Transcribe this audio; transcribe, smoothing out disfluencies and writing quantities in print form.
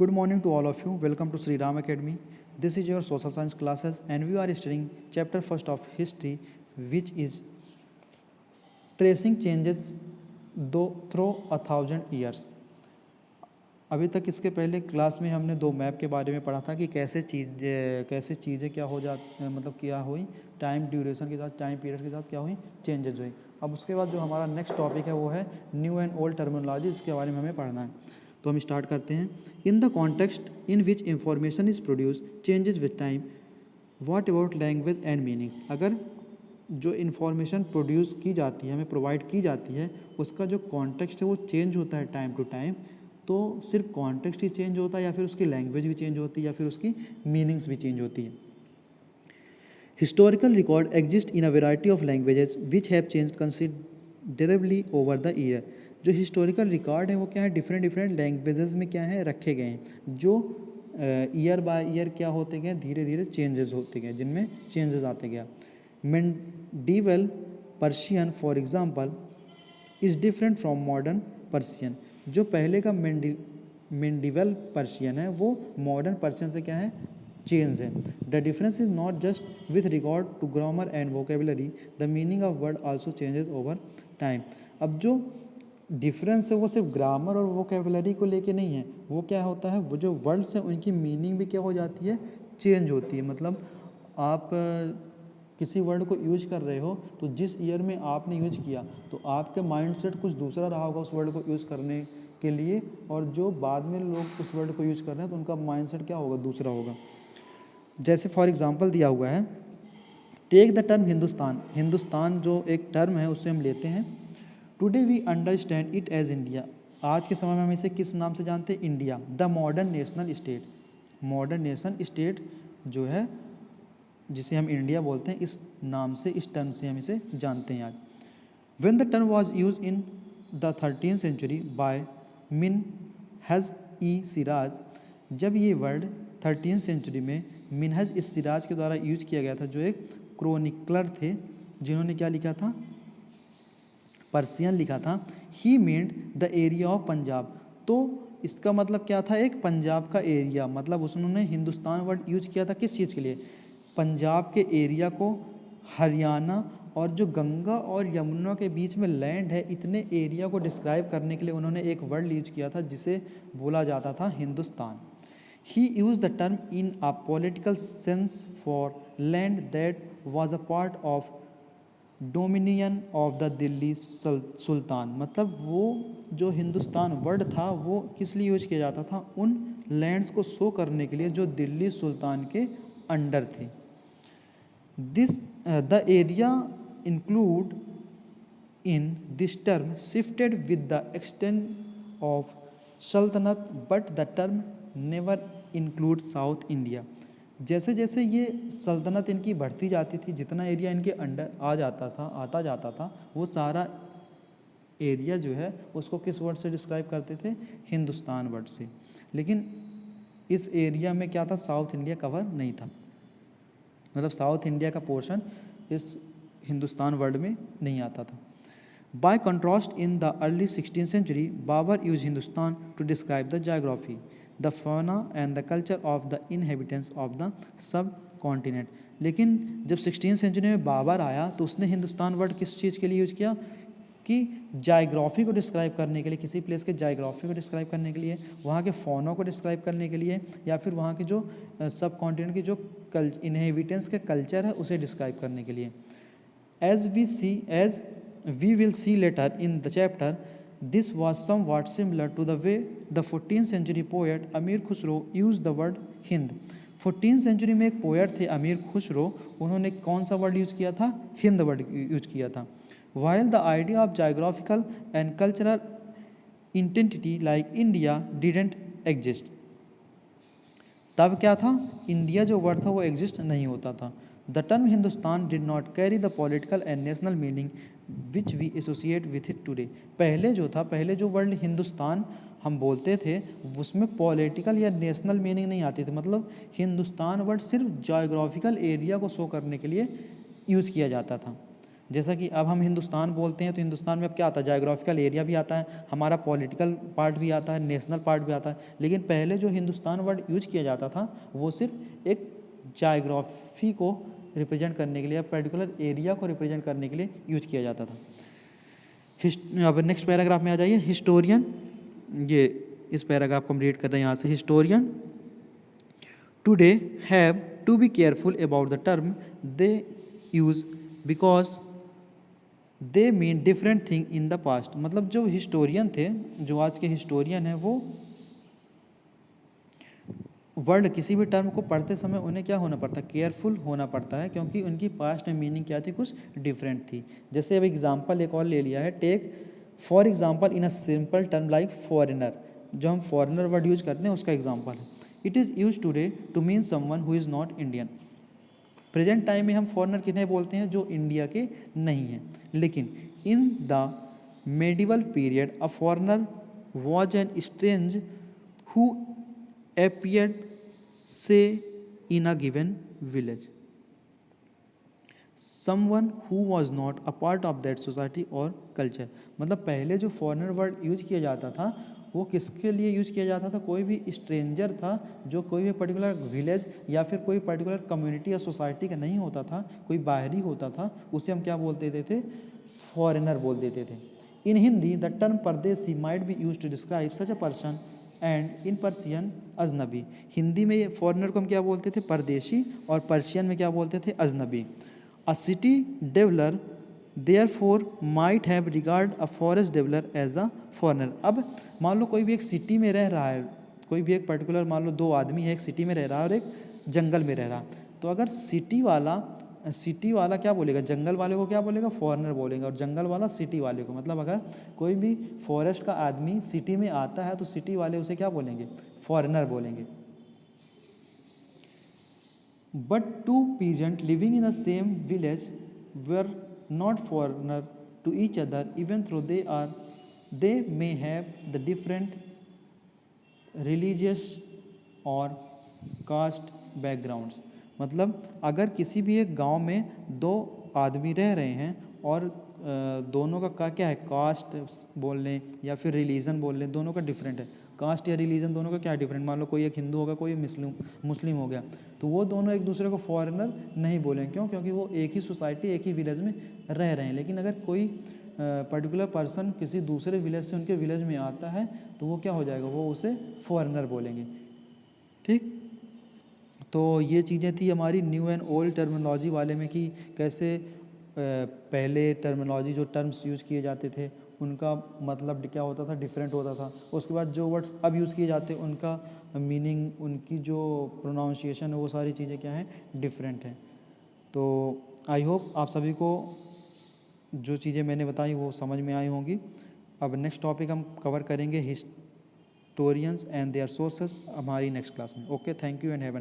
Good morning to all of you. Welcome to Sri Ram Academy. This is your social science classes and we are studying chapter first of history, which is tracing changes through 1,000 years. अभी तक इसके पहले class में हमने दो map के बारे में पढ़ा था कि कैसे चीज़ें क्या हो जा मतलब क्या हुई, टाइम ड्यूरेशन के साथ, टाइम पीरियड के साथ क्या हुई, चेंजेस हुई. अब उसके बाद जो हमारा नेक्स्ट टॉपिक है वो है न्यू एंड ओल्ड टर्मिनोलॉजी. इसके बारे में हमें पढ़ना है. तो हम स्टार्ट करते हैं. In the context in which information is produce changes with time. What about language and meanings. अगर जो इन्फॉर्मेशन प्रोड्यूस की जाती है, हमें प्रोवाइड की जाती है, उसका जो कॉन्टेक्स्ट है वो चेंज होता है टाइम टू टाइम, तो सिर्फ कॉन्टेक्स्ट ही चेंज होता है या फिर उसकी लैंग्वेज भी चेंज होती है या फिर उसकी मीनिंग्स भी चेंज होती है. Historical record exist in a variety of languages which have change considerably over the year. जो हिस्टोरिकल रिकॉर्ड है वो क्या है, डिफरेंट डिफरेंट लैंग्वेजेस में क्या है रखे गए हैं, जो ईयर बाय ईयर क्या होते गए, धीरे धीरे चेंजेस होते गए, जिनमें चेंजेस आते गया. Medieval Persian for example is different from modern Persian. जो पहले का मेडिवल पर्शियन है वो मॉडर्न पर्शियन से क्या है, चेंज है. The difference is not just with regard to grammar and vocabulary, the meaning of word also changes over time. अब जो डिफरेंस है वो सिर्फ ग्रामर और वोकेबुलरी को लेके नहीं है, वो क्या होता है, वो जो वर्ड्स हैं उनकी मीनिंग भी क्या हो जाती है, चेंज होती है. मतलब आप किसी वर्ड को यूज कर रहे हो तो जिस ईयर में आपने यूज किया तो आपके माइंडसेट कुछ दूसरा रहा होगा उस वर्ड को यूज़ करने के लिए, और जो बाद में लोग उस वर्ड को यूज कर रहे हैं तो उनका माइंडसेट क्या होगा, दूसरा होगा. जैसे फॉर एग्जांपल दिया हुआ है, take the term Hindustan. Hindustan जो एक टर्म है उससे हम लेते हैं. Today we understand it as India. आज के समय में हम इसे किस नाम से जानते हैं, India. The modern national state. Modern national state जो है जिसे हम इंडिया बोलते हैं, इस नाम से, इस टर्म से हम इसे जानते हैं आज. When the term was use in the 13th century by Minhaj i Siraj. जब ये वर्ड 13th सेंचुरी में मिनहज ई सिराज के द्वारा यूज किया गया था, जो एक क्रोनिकलर थे जिन्होंने क्या लिखा था, पर्सियन लिखा था. He meant the area of Punjab. तो इसका मतलब क्या था, एक पंजाब का एरिया. मतलब उन्होंने हिंदुस्तान वर्ड यूज किया था किस चीज़ के लिए, पंजाब के एरिया को, हरियाणा और जो गंगा और यमुना के बीच में लैंड है, इतने एरिया को डिस्क्राइब करने के लिए उन्होंने एक वर्ड यूज किया था जिसे बोला जाता था Hindustan. He use the term in a political sense for land that was a part of dominion of the Delhi sultan. मतलब वो जो हिंदुस्तान वर्ड था वो किस लिए यूज किया जाता था, उन लैंड्स को शो करने के लिए जो दिल्ली सुल्तान के अंडर थे. This the area include in this term shifted with the extent of saltanat, but the term never include south India. जैसे जैसे ये सल्तनत इनकी बढ़ती जाती थी, जितना एरिया इनके अंडर आता जाता था, वो सारा एरिया जो है उसको किस वर्ड से डिस्क्राइब करते थे, हिंदुस्तान वर्ड से. लेकिन इस एरिया में क्या था, साउथ इंडिया कवर नहीं था. मतलब साउथ इंडिया का पोर्शन इस हिंदुस्तान वर्ड में नहीं आता था. By contrast in the early 16th century Babur use Hindustan to describe the geography, the fauna and the culture of the inhabitants of the subcontinent. लेकिन जब 16th सेंचुरी में बाबर आया तो उसने हिंदुस्तान वर्ड किस चीज़ के लिए यूज किया, कि जायोग्राफी को डिस्क्राइब करने के लिए, किसी प्लेस के जायोग्राफी को डिस्क्राइब करने के लिए, वहाँ के फौना को डिस्क्राइब करने के लिए, या फिर वहाँ के जो सब कॉन्टिनेंट की जो इनहेबिटेंट्स के कल्चर है उसे डिस्क्राइब करने के लिए. As we will see later in the chapter, this was somewhat similar to the way the 14th century poet Amir Khusro use the word Hind. 14th century में एक पोएट थे अमीर खुसरो, उन्होंने कौन सा वर्ड यूज किया था, हिंद वर्ड यूज किया था. While the idea of geographical and cultural identity like India didn't exist. तब क्या था, इंडिया जो वर्ड था वो एग्जिस्ट नहीं होता था. The term Hindustan did not carry the political and national meaning which we associate with it today. पहले जो था, पहले जो वर्ड हिंदुस्तान हम बोलते थे उसमें पॉलिटिकल या नेशनल मीनिंग नहीं आती थी. मतलब हिंदुस्तान वर्ड सिर्फ जोग्राफिकल एरिया को शो करने के लिए यूज़ किया जाता था. जैसा कि अब हम हिंदुस्तान बोलते हैं तो हिंदुस्तान में अब क्या आता है, जायोग्राफिकल एरिया भी आता है, हमारा पॉलिटिकल पार्ट भी आता है, नेशनल पार्ट भी आता है। लेकिन पहले जो हिंदुस्तान वर्ड यूज किया जाता था वो सिर्फ एक जायोग्राफी को रिप्रेजेंट करने के लिए, पर्टिकुलर एरिया को रिप्रेजेंट करने के लिए यूज किया जाता था। अब नेक्स्ट पैराग्राफ में आ जाइए। हिस्टोरियन, ये इस पैराग्राफ को हम रीड कर रहे हैं यहाँ से। Historian today have to be careful about the term they use because they mean different thing in the past. मतलब जो हिस्टोरियन थे, जो आज के हिस्टोरियन हैं, वो वर्ड किसी भी टर्म को पढ़ते समय उन्हें क्या होना पड़ता है, केयरफुल होना पड़ता है, क्योंकि उनकी पास्ट में मीनिंग क्या थी, कुछ डिफरेंट थी। जैसे अब एग्जांपल एक और ले लिया है, take for example in a simple term like foreigner, जो हम फॉरेनर वर्ड यूज करते हैं उसका एग्जांपल है। It is use today to mean someone who is not Indian. Present time में हम फॉरेनर किन्हें बोलते हैं, जो इंडिया के नहीं हैं। लेकिन in the medieval period a foreigner was an strange who appeared say in a given village, someone who was not a part of that society or culture। मतलब पहले जो फॉरेनर वर्ड यूज किया जाता था वो किसके लिए यूज किया जाता था, कोई भी स्ट्रेंजर था जो कोई भी पर्टिकुलर विलेज या फिर कोई पर्टिकुलर कम्युनिटी या सोसाइटी का नहीं होता था, कोई बाहरी होता था, उसे हम क्या बोल देते थे, फॉरेनर बोल देते थे। In Hindi the term pardesi might be use to describe such a person and in Persian ajnabi. Hindi में फॉरेनर को हम क्या बोलते थे, परदेशी, और पर्शियन में क्या बोलते थे, अजनबी। A city dweller therefore might have regard a forest dweller as a foreigner. अब मान लो कोई भी एक सिटी में रह रहा है, कोई भी एक पर्टिकुलर, मान लो दो आदमी है, एक सिटी में रह रहा है और एक जंगल में रह रहा, तो अगर सिटी वाला क्या बोलेगा, जंगल वाले को क्या बोलेगा, फॉरेनर बोलेगा, और जंगल वाला सिटी वाले को। मतलब अगर कोई भी फॉरेस्ट का आदमी सिटी में आता है तो सिटी वाले उसे क्या बोलेंगे, फॉरेनर बोलेंगे। But two peasant living in the same village were not foreigner to each other even though they may have the different religious or caste backgrounds. मतलब अगर किसी भी एक गांव में दो आदमी रह रहे हैं और दोनों का क्या है, कास्ट बोल लें या फिर रिलीजन बोल लें, दोनों का डिफरेंट है। कास्ट या रिलीजन दोनों का क्या डिफरेंट, मान लो कोई एक हिंदू होगा, कोई मुस्लिम हो गया, तो वो दोनों एक दूसरे को फॉरेनर नहीं बोलेंगे। क्यों? क्योंकि वो एक ही सोसाइटी, एक ही विलेज में रह रहे हैं। लेकिन अगर कोई पर्टिकुलर पर्सन किसी दूसरे विलेज से उनके विलेज में आता है तो वो क्या हो जाएगा, वो उसे फॉरेनर बोलेंगे। ठीक, तो ये चीज़ें थी हमारी न्यू एंड ओल्ड टर्मिनोलॉजी वाले में, कि कैसे पहले टर्मिनोलॉजी जो टर्म्स यूज़ किए जाते थे उनका मतलब क्या होता था, डिफरेंट होता था। उसके बाद जो वर्ड्स अब यूज़ किए जाते हैं उनका मीनिंग, उनकी जो प्रोनाउंसिएशन है, वो सारी चीज़ें क्या हैं, डिफरेंट हैं। तो आई होप आप सभी को जो चीज़ें मैंने बताई वो समझ में आई होंगी। अब नेक्स्ट टॉपिक हम कवर करेंगे हिस्टोरियंस एंड देयर सोर्सेस हमारी नेक्स्ट क्लास में। Okay, thank you and have